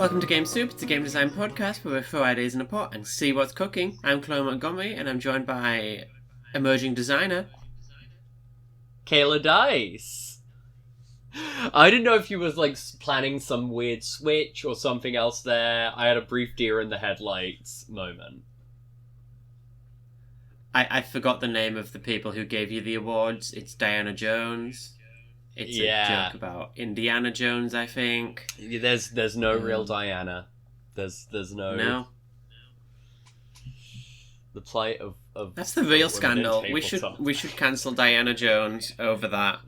Welcome to Game Soup. It's a game design podcast where we throw ideas in a pot and see what's cooking. I'm Chloe Montgomery and I'm joined by emerging designer Kayla Dice. I didn't know if you was like planning some weird switch or something else there. I had a brief deer in the headlights moment. I forgot the name of the people who gave you the awards. It's Diana Jones. It's a joke about Indiana Jones, I think. There's no real Diana. There's no. No. The plight of that's the real scandal. We should cancel Diana Jones over that.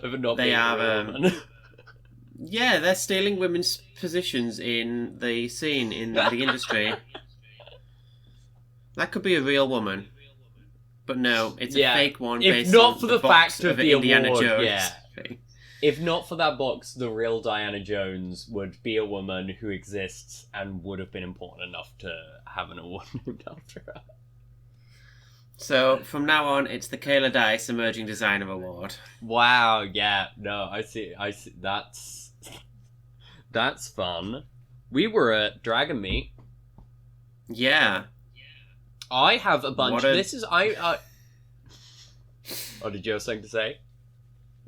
Over not being a real woman. Yeah, they're stealing women's positions in the scene in the industry. That could be a real woman. But no, it's a fake one based on the fact of the Indiana award, Jones. Yeah. If not for that box, the real Diana Jones would be a woman who exists and would have been important enough to have an award named after her. So, from now on, it's the Kayla Dice Emerging Designer Award. Wow, yeah. No, I see. That's fun. We were at Dragonmeet. Yeah. I have a bunch. Oh, did you have something to say?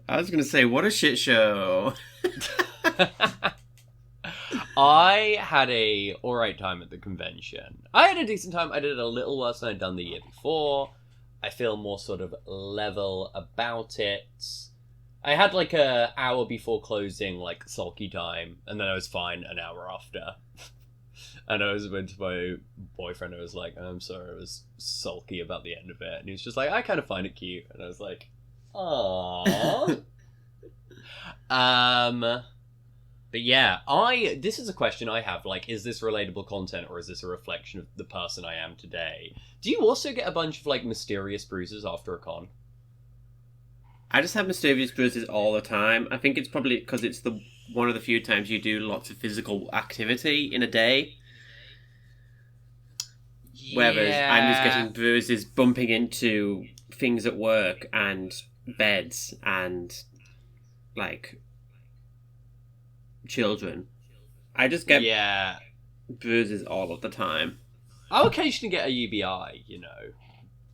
I was going to say, what a shit show. I had a alright time at the convention. I had a decent time. I did it a little worse than I'd done the year before. I feel more sort of level about it. I had like a hour before closing, like sulky time, and then I was fine an hour after. And I went to my boyfriend, I was like, I'm sorry, I was sulky about the end of it. And he was just like, I kind of find it cute. And I was like, aww. But yeah, this is a question I have, like, is this relatable content or is this a reflection of the person I am today? Do you also get a bunch of, like, mysterious bruises after a con? I just have mysterious bruises all the time. I think it's probably because it's one of the few times you do lots of physical activity in a day. Whereas I'm just getting bruises bumping into things at work and beds and, like, children. I just get bruises all of the time. I'll occasionally get a UBI,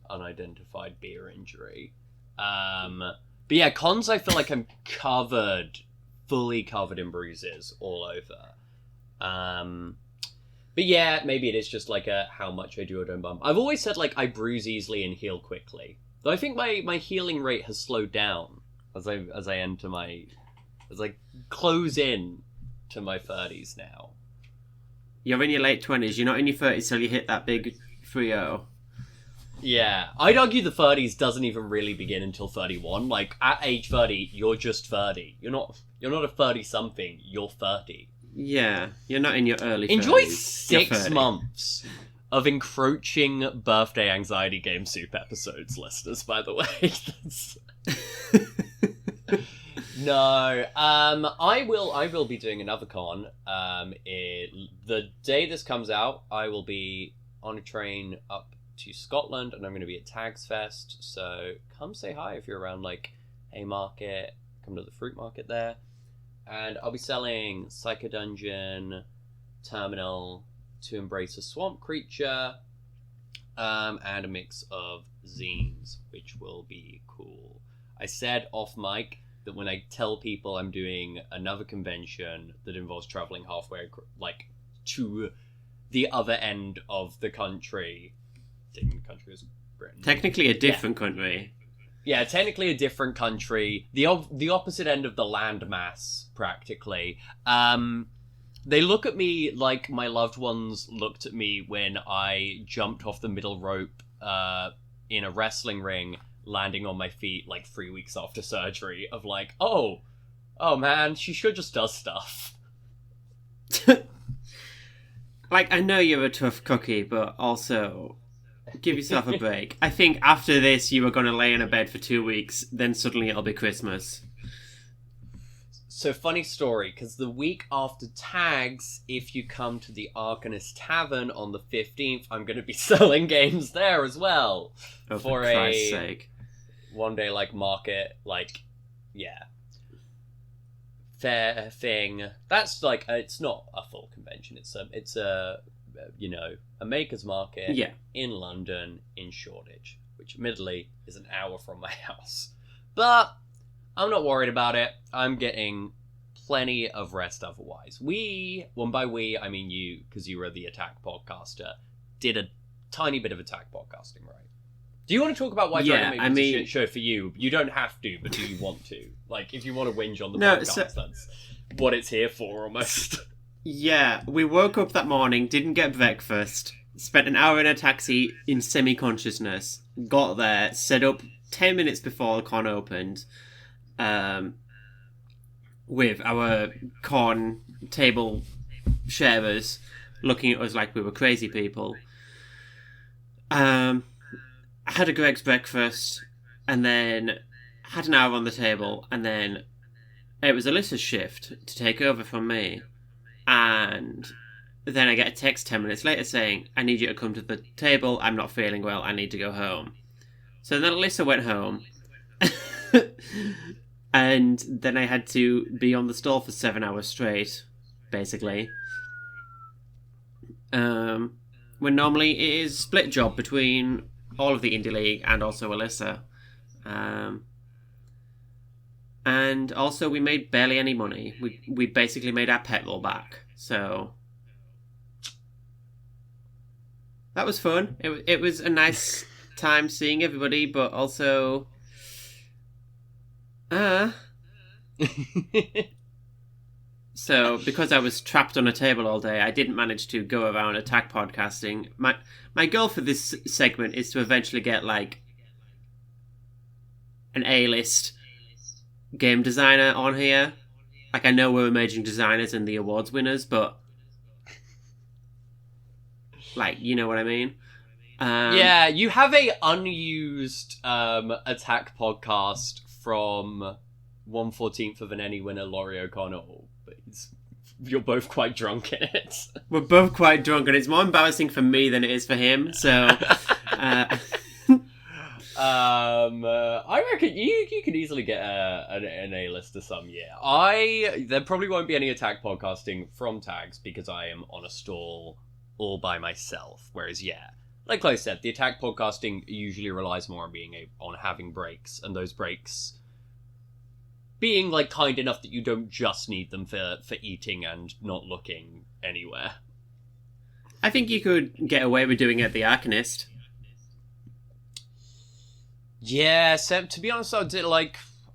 unidentified beer injury. But yeah, cons I feel like I'm fully covered in bruises all over. But yeah, maybe it is just like how much I do or don't bump. I've always said like I bruise easily and heal quickly. Though I think my healing rate has slowed down as I close in to my 30s now. You're in your late 20s, you're not in your 30s till you hit that big 3-0. Yeah, I'd argue the 30s doesn't even really begin until 31. Like, at age 30, you're just 30. You're not a 30-something, you're 30. Yeah, you're not in your early 30s. Enjoy 6 months of encroaching birthday anxiety game soup episodes, listeners, by the way. No, I will be doing another con. The day this comes out, I will be on a train up to Scotland, and I'm going to be at Tags Fest, so come say hi if you're around, like, Haymarket, come to the fruit market there, and I'll be selling Psycho Dungeon, Terminal, To Embrace a Swamp Creature, and a mix of zines, which will be cool. I said off mic that when I tell people I'm doing another convention that involves traveling halfway, like, to the other end of the country, country is Britain. Technically a different country. Yeah, technically a different country. The opposite end of the landmass, practically. They look at me like my loved ones looked at me when I jumped off the middle rope in a wrestling ring, landing on my feet like 3 weeks after surgery, of like, oh man, she sure just does stuff. Like, I know you're a tough cookie, but also give yourself a break. I think after this, you were going to lay in a bed for 2 weeks, then suddenly it'll be Christmas. So, funny story, because the week after Tags, if you come to the Arcanist Tavern on the 15th, I'm going to be selling games there as well. Oh, for Christ's sake. One day, like, market, like, yeah. fair thing. That's like it's not a full convention. It's a a makers market Yeah. in London in Shoreditch, which admittedly is an hour from my house, but I'm not worried about it. I'm getting plenty of rest otherwise. By we I mean you, because you were the attack podcaster, did a tiny bit of attack podcasting, right? Do you want to talk about why Dragonmeet was a shit show for you? You don't have to, but do you want to? Like, if you want to whinge on the podcast, that's what it's here for, almost. Yeah, we woke up that morning, didn't get breakfast, spent an hour in a taxi in semi-consciousness, got there, set up 10 minutes before the con opened, with our con table sharers looking at us like we were crazy people. Had a Greg's breakfast, and then had an hour on the table, and then it was Alyssa's shift to take over from me. And then I get a text 10 minutes later saying, I need you to come to the table, I'm not feeling well, I need to go home. So then Alyssa went home, and then I had to be on the stall for 7 hours straight, basically. When normally it is split job between all of the Indie League and also Alyssa. And also we made barely any money. We basically made our petrol back. So that was fun. It was a nice time seeing everybody, but also so because I was trapped on a table all day, I didn't manage to go around attack podcasting. My goal for this segment is to eventually get like an A-list game designer on here. Like, I know we're emerging designers and the awards winners, but like, you know what I mean? Yeah, you have a unused attack podcast from 1/14 of an Emmy winner, Laurie O'Connell. But you're both quite drunk in it. We're both quite drunk, and it's more embarrassing for me than it is for him. So, I reckon you could easily get an A-lister some year. There probably won't be any attack podcasting from tags because I am on a stall all by myself. Whereas, like I said, the attack podcasting usually relies more on having breaks, and those breaks being like kind enough that you don't just need them for eating and not looking anywhere. I think you could get away with doing it at the Arcanist. Yeah, so to be honest, I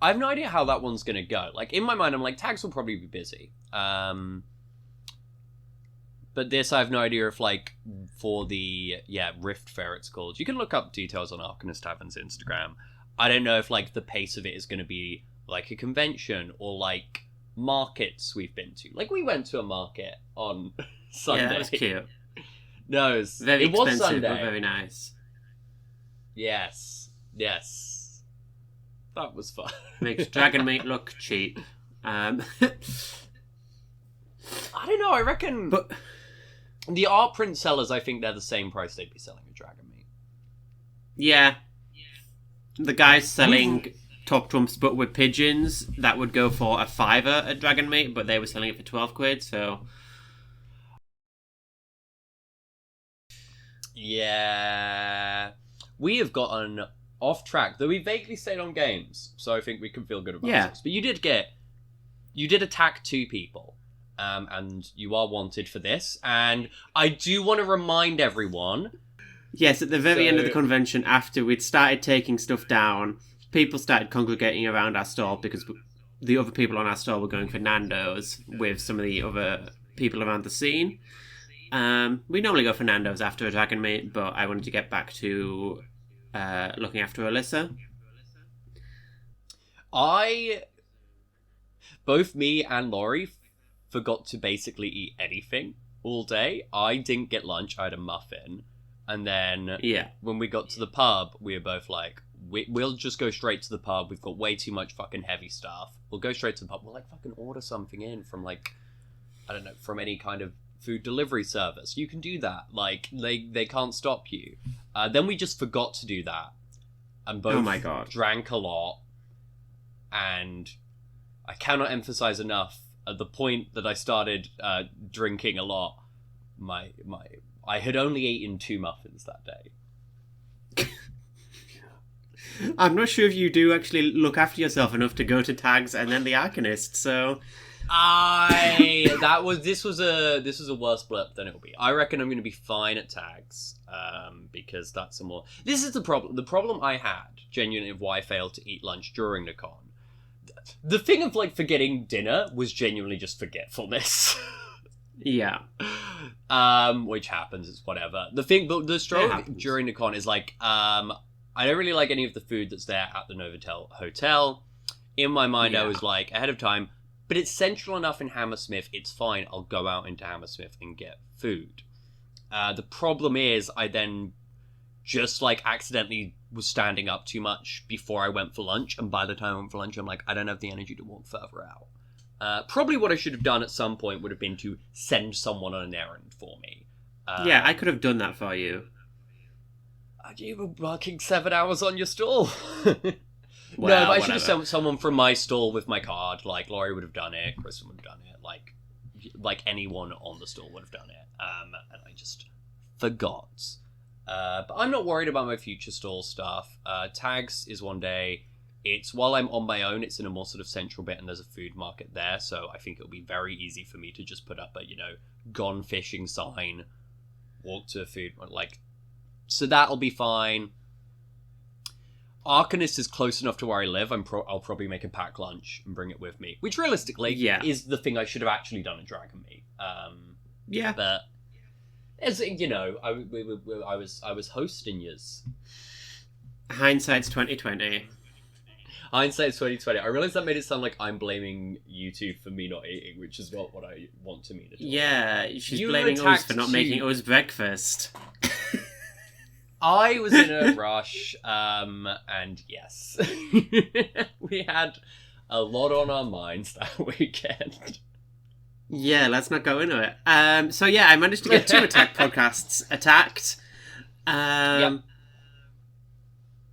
have no idea how that one's gonna go. Like, in my mind, I'm like, tags will probably be busy. But this, I have no idea if, like, for the, Rift Fair it's called. You can look up details on Arcanist Tavern's Instagram. I don't know if, like, the pace of it is gonna be like a convention or, like, markets we've been to. Like, we went to a market on Sunday. Yeah, that was cute. No, it very was expensive, Sunday. but very nice. Yes. That was fun. Makes Dragonmeet look cheap. I don't know, I reckon But the art print sellers, I think they're the same price they'd be selling a Dragonmeet. yeah, the guys selling Top Trumps but with pigeons, that would go for $5 at Dragonmeet, but they were selling it for 12 quid, so... Yeah. We have gotten off track, though we vaguely stayed on games, so I think we can feel good about ourselves. But you did attack 2 people, and you are wanted for this, and I do want to remind everyone... Yes, at the very end of the convention, after we'd started taking stuff down, people started congregating around our stall because the other people on our stall were going for Nando's with some of the other people around the scene. We normally go for Nando's after a Dragonmeet, but I wanted to get back to looking after Alyssa. Both me and Laurie forgot to basically eat anything all day. I didn't get lunch, I had a muffin. And then when we got to the pub, we were both like, we'll just go straight to the pub. We've got way too much fucking heavy stuff. We'll go straight to the pub. We'll like fucking order something in from like, I don't know, from any kind of food delivery service. You can do that. Like, they can't stop you. Then we just forgot to do that. And both oh my God. drank a lot. And I cannot emphasize enough. At the point that I started drinking a lot, I had only eaten 2 muffins that day. I'm not sure if you do actually look after yourself enough to go to tags and then the Arcanist, so... This was a worse blip than it'll be. I reckon I'm going to be fine at tags, because that's a more... This is the problem. The problem I had, genuinely, of why I failed to eat lunch during the con. The thing of, like, forgetting dinner was genuinely just forgetfulness. Yeah. Which happens, it's whatever. The struggle during the con is, like, I don't really like any of the food that's there at the Novotel Hotel. In my mind, I was like, ahead of time, but it's central enough in Hammersmith, it's fine, I'll go out into Hammersmith and get food. The problem is, I then just, like, accidentally was standing up too much before I went for lunch, and by the time I went for lunch, I'm like, I don't have the energy to walk further out. Probably what I should have done at some point would have been to send someone on an errand for me. Yeah, I could have done that for you. You were working 7 hours on your stall. Well, no, but I should have sent someone from my stall with my card. Like, Laurie would have done it, Kristen would have done it, like anyone on the stall would have done it. And I just forgot. But I'm not worried about my future stall stuff. Tags is one day. It's while I'm on my own, it's in a more sort of central bit and there's a food market there. So I think it'll be very easy for me to just put up a, gone fishing sign, walk to a food, so that'll be fine. Arcanist is close enough to where I live. I'll probably make a packed lunch and bring it with me, which realistically is the thing I should have actually done at Dragonmeet. Yeah, but as I was hosting yous. Hindsight's 2020. Hindsight's 2020. I realized that made it sound like I'm blaming you two for me not eating, which is not what I want to mean at all. Yeah, she's blaming us for not making us breakfast. I was in a rush, and yes, we had a lot on our minds that weekend. Yeah, let's not go into it. So yeah, I managed to get 2 attack podcasts attacked.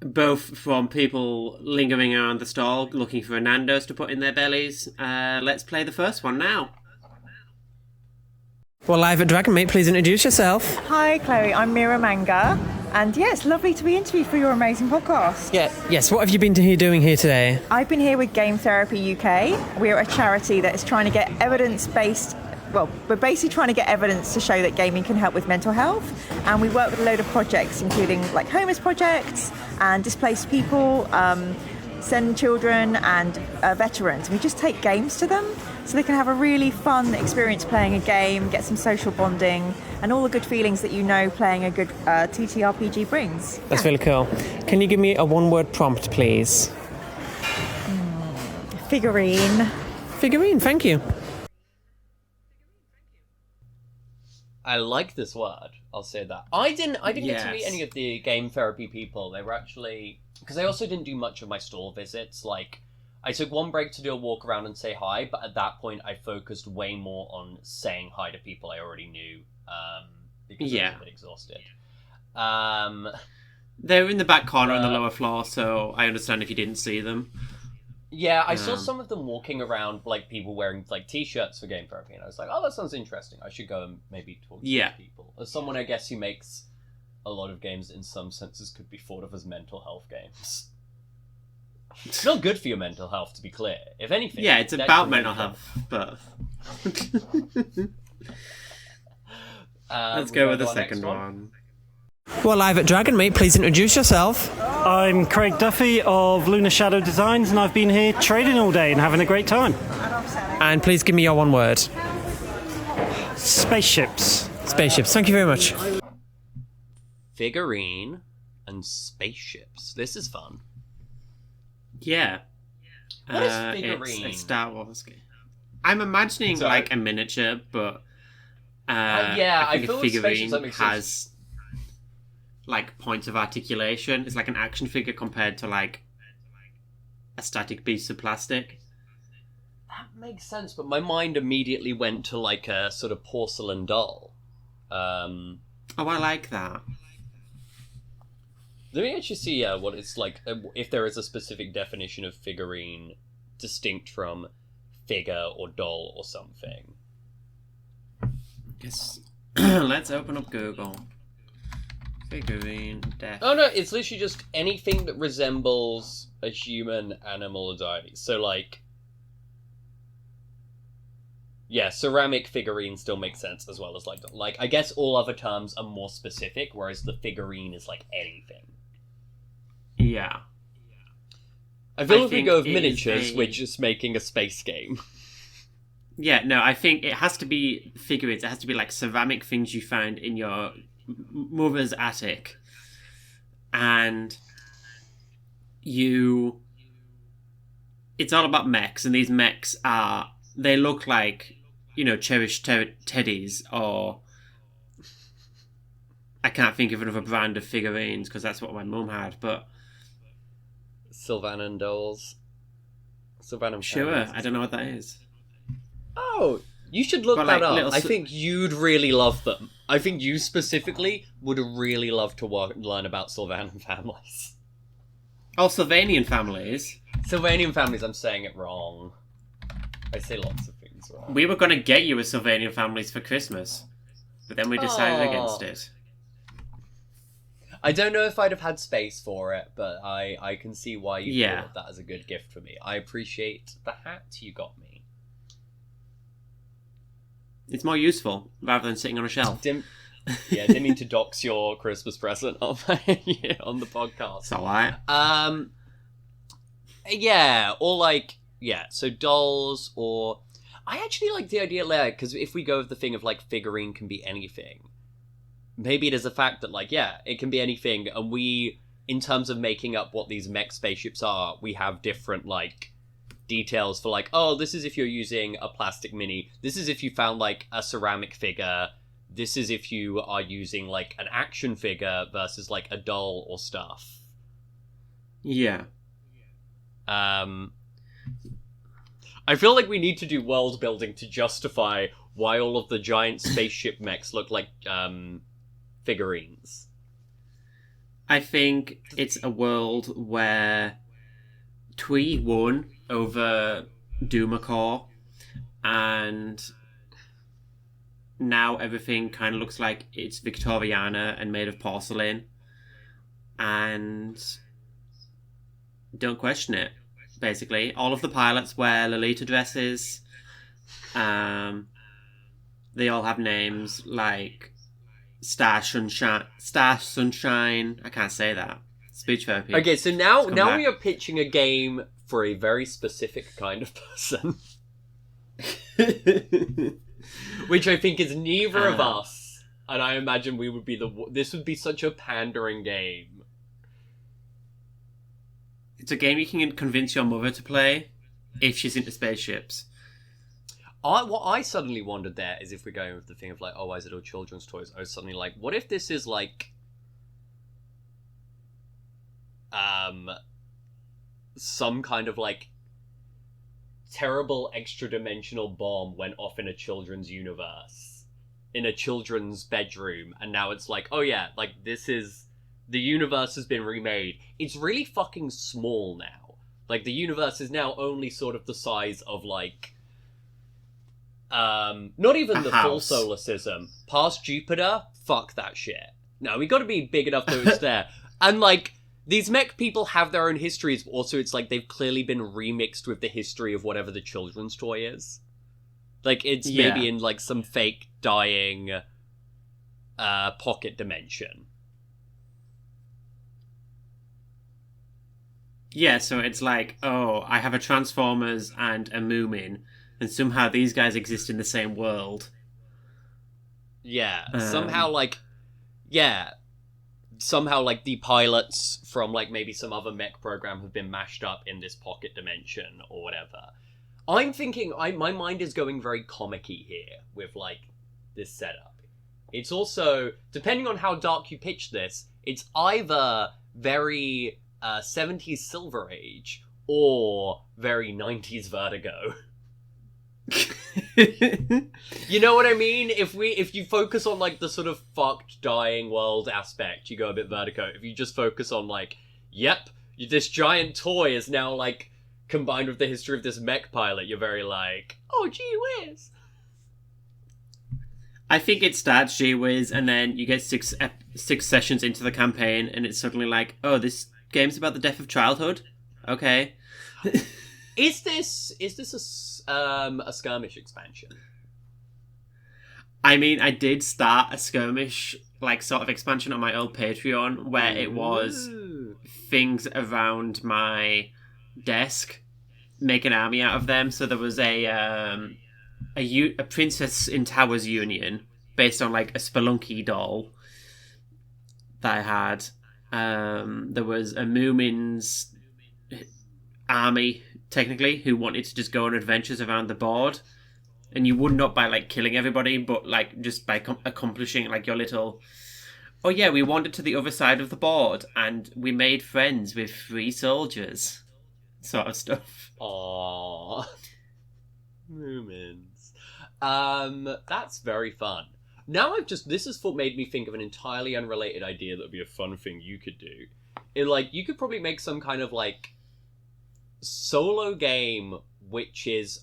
Both from people lingering around the stall looking for a Nando's to put in their bellies. Let's play the first one now. Well, live at Dragonmeet, please introduce yourself. Hi, Chloe. I'm Mira Manga. And yeah, it's lovely to be interviewed for your amazing podcast. Yeah. Yes, what have you been doing here today? I've been here with Game Therapy UK. We're a charity that is trying to get evidence-based... Well, we're basically trying to get evidence to show that gaming can help with mental health. And we work with a load of projects, including like homeless projects and displaced people, send children and veterans. We just take games to them so they can have a really fun experience playing a game, get some social bonding, and all the good feelings that playing a good TTRPG brings. That's really cool. Can you give me a 1-word prompt, please? Figurine. Figurine, thank you. I like this word. I'll say that. I didn't get to meet any of the Game Therapy people. They were actually... Because I also didn't do much of my stall visits. Like, I took one break to do a walk around and say hi, but at that point I focused way more on saying hi to people I already knew, because I was a bit exhausted. They're in the back corner on the lower floor, so I understand if you didn't see them. Yeah, I saw some of them walking around, like, people wearing, like, T-shirts for Game Therapy, and I was like, oh, that sounds interesting. I should go and maybe talk to these people. As someone, I guess, who makes a lot of games that in some senses could be thought of as mental health games. It's not good for your mental health, to be clear. If anything... Yeah, it's about mental health, but... Let's go with the second one. Well, live at Dragonmeet, please introduce yourself. I'm Craig Duffy of Lunar Shadow Designs, and I've been here trading all day and having a great time. And please give me your 1 word. Spaceships. Spaceships, thank you very much. Figurine and spaceships. This is fun. Yeah. What is figurine? It's a Star Wars game. I'm imagining like a miniature, but I think feel a figurine that makes has sense. like points of articulation. It's like an action figure compared to like a static piece of plastic. That makes sense, but my mind immediately went to like a sort of porcelain doll. Oh, I like that. Let me actually see what it's like, if there is a specific definition of figurine distinct from figure or doll or something. Yes. Let's open up Google. Figurine death. Oh no, it's literally just anything that resembles a human, animal, or deity. So like, yeah, ceramic figurine still makes sense as well as like I guess all other terms are more specific, whereas the figurine is like anything. Yeah. I feel if we think go with it miniatures, is we're just making a space game. Yeah, no, I think it has to be figurines. It has to be like ceramic things you found in your mother's attic. And it's all about mechs, and these mechs they look like, cherished teddies, or I can't think of another brand of figurines because that's what my mum had, but Sylvanan dolls. Sylvanan sure, families. I don't know what that is. Oh, you should look But, that like, up. little I think you'd really love them. I think you specifically would really love to learn about Sylvanan families. Oh, Sylvanian families. Sylvanian families, I'm saying it wrong. I say lots of things wrong. We were going to get you a Sylvanian families for Christmas, but then we decided against it. I don't know if I'd have had space for it, but I can see why you Yeah. thought of that as a good gift for me. I appreciate the hat you got me. It's more useful rather than sitting on a shelf. Didn't mean to dox your Christmas present on the podcast. It's alright. Yeah, or like, yeah, so dolls, or I actually like the idea there, because if we go with the thing of like figurine can be anything, maybe it is a fact that like, yeah, it can be anything, and we, in terms of making up what these mech spaceships are, we have different like details for like, oh, this is if you're using a plastic mini, this is if you found like a ceramic figure, this is if you are using like an action figure versus like a doll or stuff. Yeah. I feel like we need to do world building to justify why all of the giant spaceship mechs look like figurines. I think it's a world where Twee won over Doomacor, and now everything kind of looks like it's Victoriana and made of porcelain, and don't question it. Basically, all of the pilots wear Lolita dresses. They all have names like Star Sunshine. I can't say that. Speech therapy. Okay, so now back. we are pitching a game for a very specific kind of person. Which I think is neither of us. And I imagine we would be this would be such a pandering game. It's a game you can convince your mother to play if she's into spaceships. What I suddenly wondered there is if we're going with the thing of like, oh, why is it all children's toys? I was suddenly like, what if this is like some kind of like terrible extra-dimensional bomb went off in a children's universe, in a children's bedroom, and now it's like, oh yeah, like this is, the universe has been remade. It's really fucking small now. Like the universe is now only sort of the size of like not even the full solar system. Past Jupiter, fuck that shit. No, we gotta be big enough that it's there. And like, these mech people have their own histories, but also it's like they've clearly been remixed with the history of whatever the children's toy is. Like, it's maybe in like some fake dying pocket dimension. Yeah, so it's like, oh, I have a Transformers and a Moomin, and somehow these guys exist in the same world. Yeah, somehow like the pilots from like maybe some other mech program have been mashed up in this pocket dimension or whatever. I'm thinking, my mind is going very comic-y here with like this setup. It's also, depending on how dark you pitch this, it's either very 70s Silver Age or very 90s Vertigo. You know what I mean? If you focus on like the sort of fucked dying world aspect, you go a bit Vertigo. If you just focus on like, yep, this giant toy is now like combined with the history of this mech pilot, you're very like, oh, gee whiz. I think it starts gee whiz, and then you get six sessions into the campaign, and it's suddenly like, oh, this game's about the death of childhood? Okay. Is this a skirmish expansion? I mean, I did start a skirmish, like, sort of expansion on my old Patreon, where it was things around my desk, make an army out of them. So there was a Princess in Towers Union, based on, like, a Spelunky doll that I had. There was a Moomins army, technically, who wanted to just go on adventures around the board. And you would not by, like, killing everybody, but, like, just by accomplishing, like, your little... Oh, yeah, we wandered to the other side of the board, and we made friends with 3 soldiers. Sort of stuff. Aww. Moomins. That's very fun. Now this has made me think of an entirely unrelated idea that would be a fun thing you could do. You could probably make some kind of, like, solo game, which is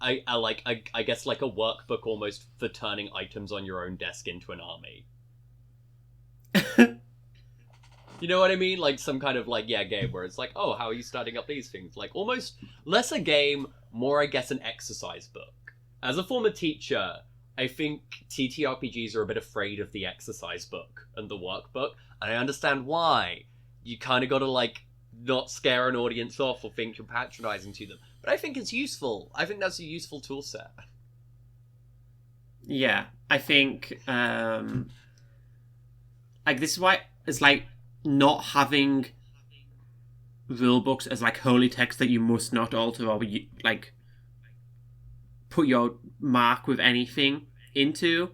I guess like a workbook almost for turning items on your own desk into an army. You know what I mean? Like some kind of game where it's like, oh, how are you starting up these things? Like almost less a game, more I guess an exercise book. As a former teacher, I think TTRPGs are a bit afraid of the exercise book and the workbook, and I understand why. You kind of got to like not scare an audience off or think you're patronizing to them. But I think it's useful. I think that's a useful tool set. Yeah, I think like this is why it's like not having rule books as like holy text that you must not alter or like put your mark with anything into.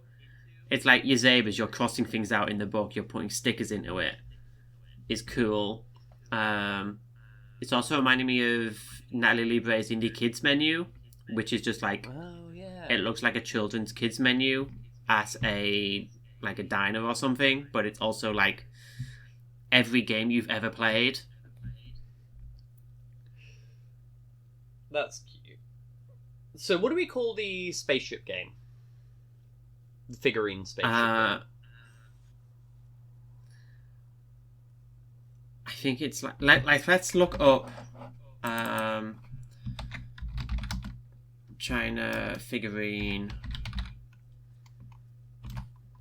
It's like your Zabers, you're crossing things out in the book, you're putting stickers into it. Is cool. It's also reminding me of Natalie Libre's Indie Kids menu, which is just like, oh yeah, it looks like a children's kids menu at a diner or something, but it's also like every game you've ever played. That's cute. So what do we call the spaceship game? The figurine spaceship game? I think it's like let's look up China figurine,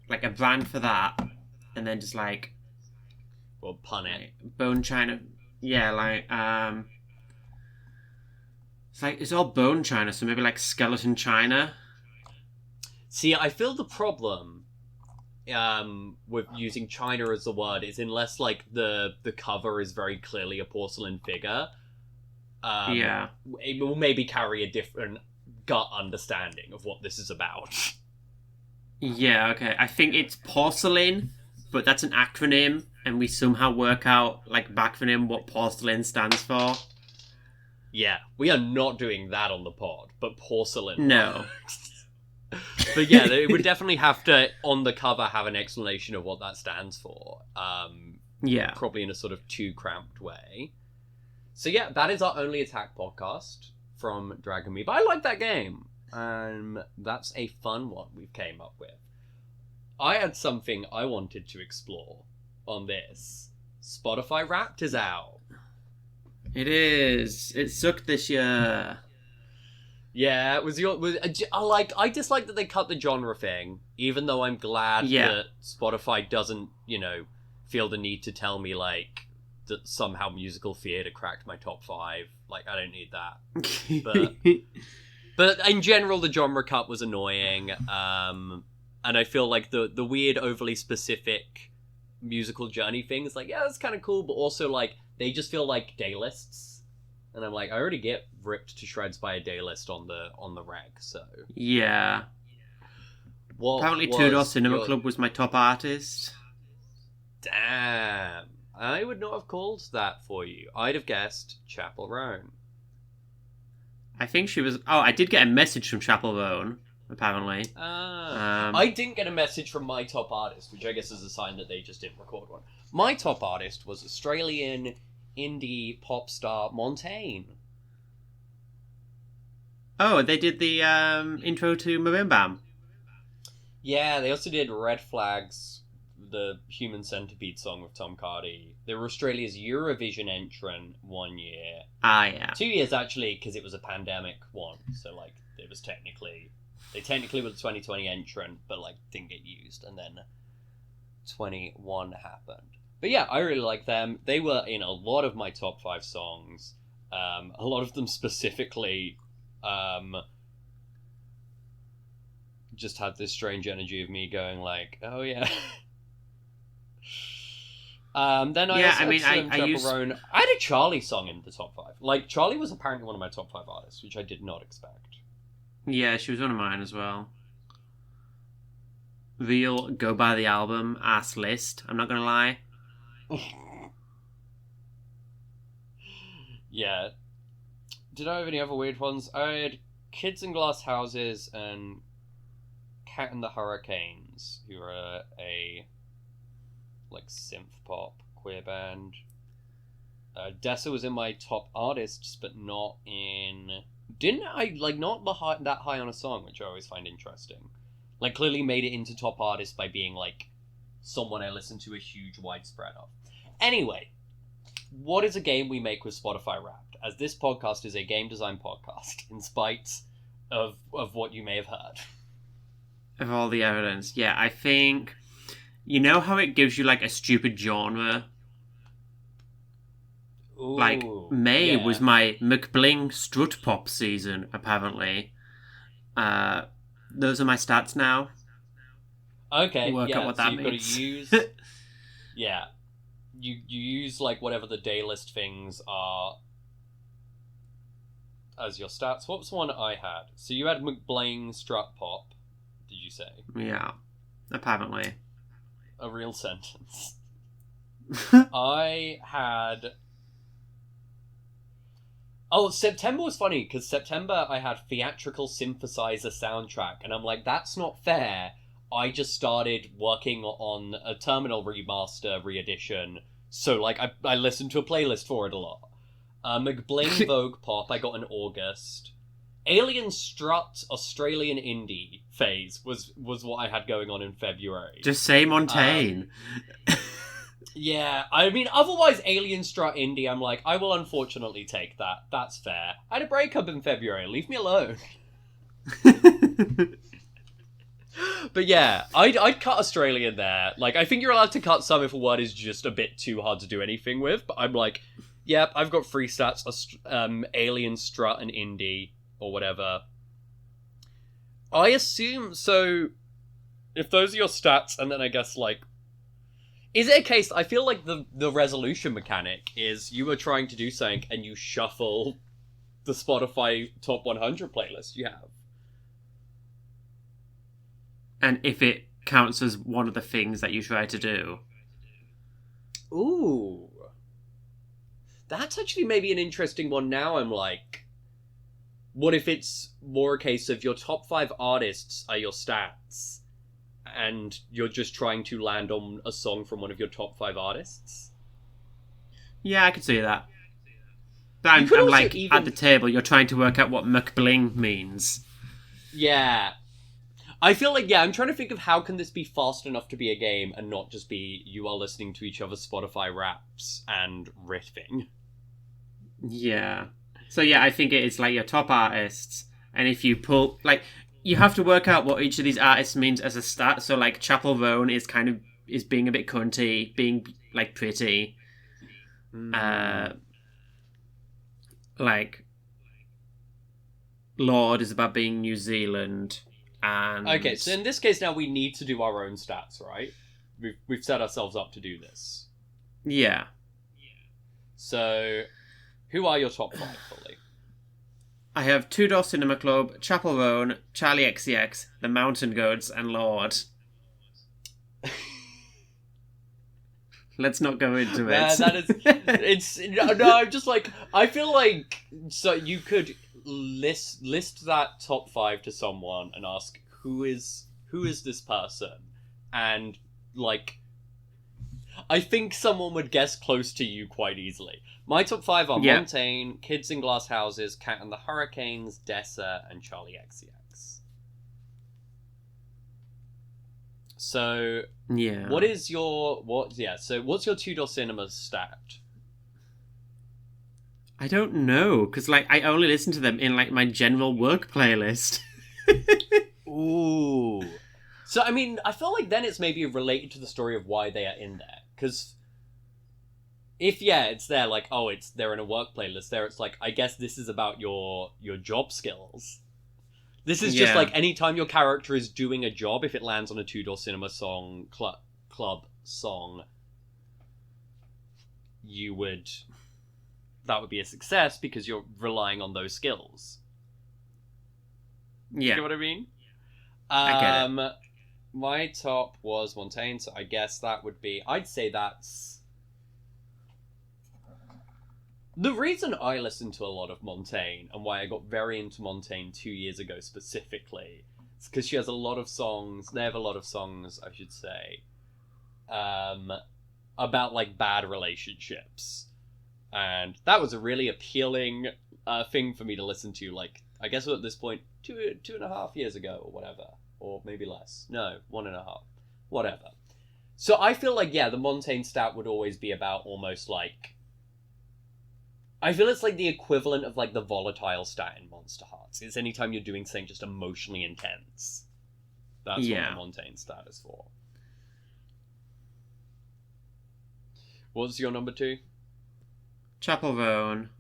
like a brand for that, and then just like pun it. Bone China. Yeah, like it's all bone China, so maybe like skeleton China. See, I feel the problem with using China as the word is unless like the cover is very clearly a porcelain figure, yeah, it will maybe carry a different gut understanding of what this is about. Yeah, okay. I think it's porcelain, but that's an acronym, and we somehow work out like backronym what porcelain stands for. Yeah, we are not doing that on the pod, but porcelain. No. But yeah, it would definitely have to, on the cover, have an explanation of what that stands for. Yeah. Probably in a sort of too cramped way. So yeah, that is our Only Attack podcast from Dragonmeet. But I like that game. That's a fun one we've came up with. I had something I wanted to explore on this. Spotify Wrapped is out. It is. It sucked this year. Yeah, it was I dislike that they cut the genre thing, even though I'm glad that Spotify doesn't, feel the need to tell me, like, that somehow musical theatre cracked my top 5. Like, I don't need that. But in general, the genre cut was annoying, and I feel like the weird, overly specific musical journey things, like, yeah, that's kind of cool, but also, like, they just feel like day lists. And I'm like, I already get ripped to shreds by a day list on the reg, so... Yeah. Apparently Two Door Cinema Club was my top artist. Damn. I would not have called that for you. I'd have guessed Chapel Roan. I think she was... Oh, I did get a message from Chapel Roan, apparently. I didn't get a message from my top artist, which I guess is a sign that they just didn't record one. My top artist was Australian indie pop star Montaigne. Oh, they did the intro to Maroon Bam. Yeah, they also did Red Flags, the Human Centipede song with Tom Hardy. They were Australia's Eurovision entrant 1 year. Ah, yeah. 2 years, actually, because it was a pandemic one. So, like, it was technically... They technically were the 2020 entrant, but, like, didn't get used. And then 21 happened. But yeah, I really like them. They were in a lot of my top 5 songs. A lot of them specifically... just had this strange energy of me going like, oh yeah. Then I had a Charlie song in the top 5. Like, Charlie was apparently one of my top 5 artists, which I did not expect. Yeah, she was one of mine as well. Real go by the album ass list. I'm not gonna lie. Yeah. Did I have any other weird ones? I had Kids in Glass Houses and Cat and the Hurricanes, who are a like synth pop queer band. Dessa was in my top artists, but not in. Didn't I not that high on a song, which I always find interesting. Like, clearly made it into top artist by being like someone I listen to a huge widespread of. Anyway, what is a game we make with Spotify Wrapped? As this podcast is a game design podcast, in spite of what you may have heard. Of all the evidence, yeah, I think... You know how it gives you, like, a stupid genre? Ooh, like, May yeah. was my McBling strut pop season, apparently. Those are my stats now. Okay, Work out what that you've means. got to use... yeah. You use, like, whatever the day list things are as your stats. What was the one I had? So you had McBling strut pop, did you say? Yeah, apparently. A real sentence. I had... Oh, September was funny, because September I had Theatrical Synthesizer Soundtrack, and I'm like, that's not fair. I just started working on a Terminal remaster re-edition, so, like, I listened to a playlist for it a lot. McBling Vogue Pop I got in August. Alien Strut Australian Indie phase was what I had going on in February. Just say Montaigne. Yeah, I mean, otherwise Alien Strut Indie, I'm like, I will unfortunately take that. That's fair. I had a breakup in February. Leave me alone. But yeah, I'd cut Australian there. Like, I think you're allowed to cut some if a word is just a bit too hard to do anything with. But I'm like, yep, I've got 3 stats, Alien Strut and Indie, or whatever. I assume, so, if those are your stats, and then I guess, like, is it a case, I feel like the resolution mechanic is you were trying to do something and you shuffle the Spotify top 100 playlist you have. And if it counts as one of the things that you try to do. Ooh. That's actually maybe an interesting one now. I'm like, what if it's more a case of your top 5 artists are your stats, and you're just trying to land on a song from one of your top 5 artists? Yeah, I could see that. But I'm like, at the table, you're trying to work out what McBling means. Yeah. I feel like, yeah, I'm trying to think of how can this be fast enough to be a game and not just be you are listening to each other's Spotify raps and riffing. Yeah. So yeah, I think it's like your top artists, and if you pull, like, you have to work out what each of these artists means as a stat. So like Chapel Roan is being a bit cunty, being like pretty. Like Lord is about being New Zealand. And okay, so in this case now we need to do our own stats, right? We've set ourselves up to do this. Yeah. So, who are your top 5, fully? I have Two Door Cinema Club, Chapel Roan, Charlie XCX, The Mountain Goats, and Lord. Let's not go into it. That is, no, I'm just like, I feel like, so you could list that top 5 to someone and ask, who is this person? And, like, I think someone would guess close to you quite easily. My top 5 are Montaigne, Kids in Glass Houses, Cat and the Hurricanes, Dessa, and Charlie XCX. So, what's your 2-door cinema stat? I don't know, because like I only listen to them in like my general work playlist. Ooh. So, I mean, I feel like then it's maybe related to the story of why they are in there. Because if, it's there, like, they're in a work playlist there, it's like, I guess this is about your job skills. This is just like, anytime your character is doing a job, if it lands on a 2-door cinema song, club song, that would be a success because you're relying on those skills. Yeah. You know what I mean? I get it. My top was Montaigne, so I guess that would be... I'd say that's... The reason I listen to a lot of Montaigne, and why I got very into Montaigne 2 years ago specifically, is because she has a lot of songs... They have a lot of songs, I should say, about, like, bad relationships. And that was a really appealing thing for me to listen to, like, I guess at this point, 2.5 years ago, or whatever. Or maybe less. No, 1.5. Whatever. So I feel like, the Montaigne stat would always be about almost like... I feel it's like the equivalent of like the volatile stat in Monster Hearts. It's anytime you're doing something just emotionally intense. That's what the Montaigne stat is for. What's your number 2? Chapel Roan.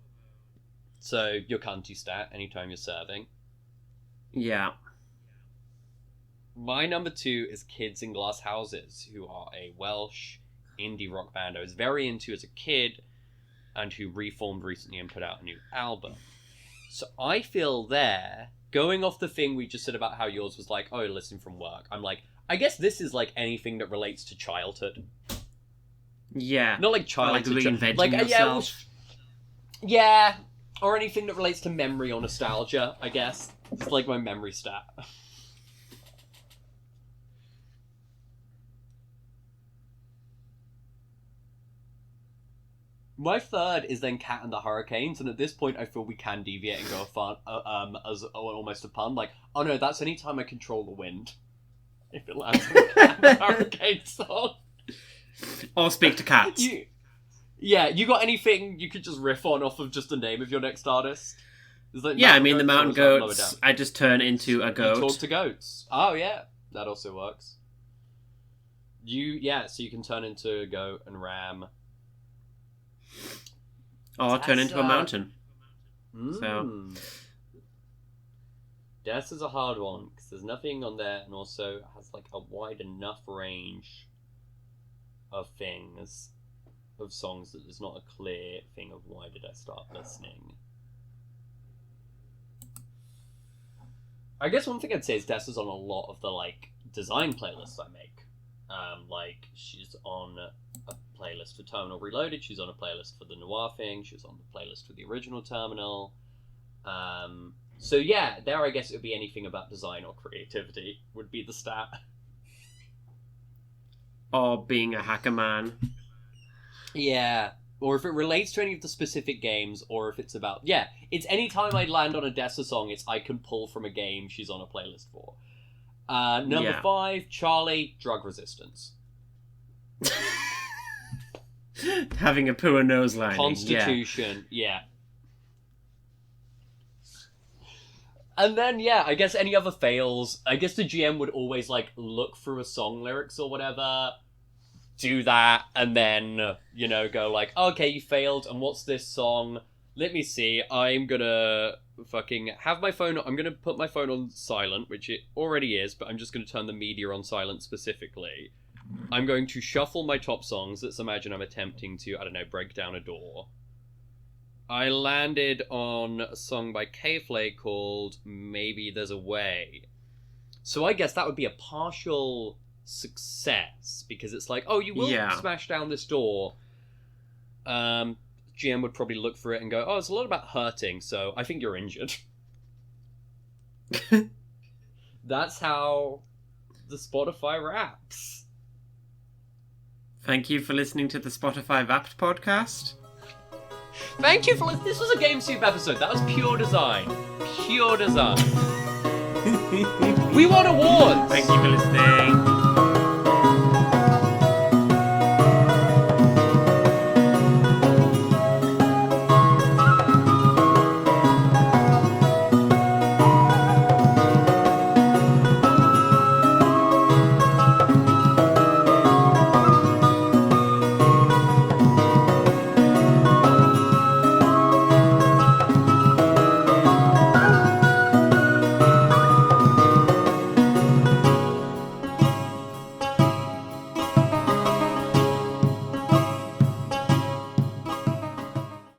So, your cunty stat, anytime you're serving. Yeah. My number 2 is Kids in Glass Houses, who are a Welsh indie rock band I was very into as a kid, and who reformed recently and put out a new album. So I feel there, going off the thing we just said about how yours was like, oh, listening from work, I'm like, I guess this is like anything that relates to childhood. Yeah. Not like childhood. Like reinventing yourself. Or anything that relates to memory or nostalgia, I guess. It's like my memory stat. My third is then Cat and the Hurricanes, and at this point I feel we can deviate and go as almost a pun, like, oh no, that's any time I control the wind. If it lands on the Cat and the Hurricane song. Or speak to cats. You got anything you could just riff on off of just the name of your next artist? Like the mountain goats, I just turn into a goat. You talk to goats. Oh yeah, that also works. So you can turn into a goat and ram. Or turn into a mountain. So Death is a hard one, because there's nothing on there, and also has like a wide enough range of things, of songs, that there's not a clear thing of why did I start listening. I guess one thing I'd say is Death is on a lot of the like design playlists I make. Like she's on a playlist for Terminal Reloaded, she's on a playlist for the Noir thing, she's on the playlist for the original Terminal. So yeah, there I guess it would be anything about design or creativity would be the stat. Or being a hacker man. Yeah. Or if it relates to any of the specific games, or if it's about... Yeah, it's any time I land on a Dessa song, it's I can pull from a game she's on a playlist for. Number 5, Charlie, Drug Resistance. Having a poor nose lining. Constitution, yeah. And then, I guess any other fails, I guess the GM would always, like, look through a song lyrics or whatever, do that, and then, go like, okay, you failed, and what's this song? Let me see, I'm gonna fucking have my phone, I'm gonna put my phone on silent, which it already is, but I'm just gonna turn the media on silent specifically. I'm going to shuffle my top songs. Let's imagine I'm attempting to, break down a door. I landed on a song by K-Flake called Maybe There's a Way. So I guess that would be a partial success, because it's like, oh, you will smash down this door. GM would probably look for it and go, oh, it's a lot about hurting, so I think you're injured. That's how the Spotify raps. Thank you for listening to the Spotify Wrapped podcast. Thank you for listening. This was a GameStube episode. That was pure design. Pure design. We won awards! Thank you for listening.